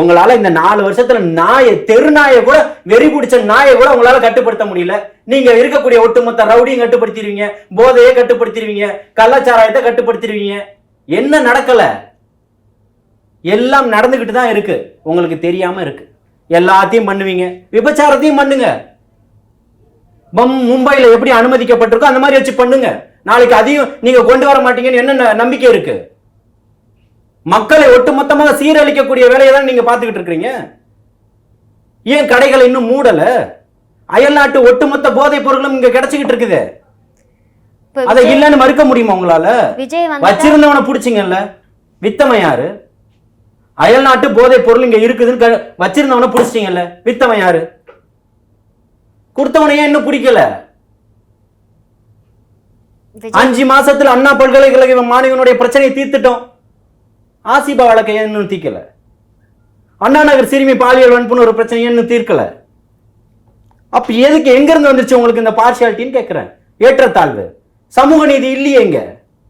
உங்களால இந்த 4 வருஷத்துல தெரு நாயை கூட, வெறி பிடிச்ச நாயை கூட உங்களால கட்டுப்படுத்த முடியல. நீங்க இருக்கக்கூடிய ஒட்டுமொத்த ரவுடியும் கட்டுப்படுத்திடுவீங்க, போதையை கட்டுப்படுத்திடுவீங்க, கள்ளச்சாராயத்தை கட்டுப்படுத்திடுவீங்க. என்ன நடக்கல? எல்லாம் நடந்துகிட்டு தான் இருக்கு, உங்களுக்கு தெரியாம இருக்கு. எல்லாத்தையும் பண்ணுவீங்க, விபச்சாரத்தையும் பண்ணுங்க. மும்பைல எப்படி அனுமதிக்கப்பட்டிருக்கோ அந்த மாதிரி வச்சு பண்ணுங்க. நாளைக்கு அதையும் நீங்க கொண்டு வர மாட்டீங்கன்னு என்ன நம்பிக்கை இருக்கு? மக்களை ஒட்டுமொத்தமாக சீரழிக்கக்கூடிய வேலையை தான் நீங்க பார்த்துக்கிட்டு இருக்கீங்க. ஏன் கடைகளை இன்னும் மூடல? அயல்நாட்டு ஒட்டுமொத்த போதைப் பொருட்களும் இங்க கிடைச்சிக்கிட்டு இருக்குது. அதை இல்லன்னு மறுக்க முடியுமா உங்களால? வச்சிருந்தவனை பிடிச்சிங்கல்ல, வித்தவன் யாரு? அயல்நாட்டு போதைப் பொருள் இங்க இருக்குதுன்னு வச்சிருந்தவனை பிடிச்சிட்டீங்கல்ல, வித்தவன் யாரு? கொடுத்தவனையே இன்னும் பிடிக்கல. 5 மாசத்துல அண்ணா பல்கலைக்கழக மாணவனுடைய பிரச்சனையை தீர்த்துட்டோம். ஆசிபா வழக்கை இன்னும் தீர்க்கல. அண்ணா நகர் சிறுமி பாலியல் வன்புணர்வு பிரச்சனையை இன்னும் தீர்க்கல. அப்ப எதுக்கு, எங்க இருந்து வந்துருச்சு உங்களுக்கு இந்த பார்ஷியாலிட்டின்னு கேட்கிறேன். ஏற்றத்தாழ்வு, சமூக நீதி இல்லையே இங்க.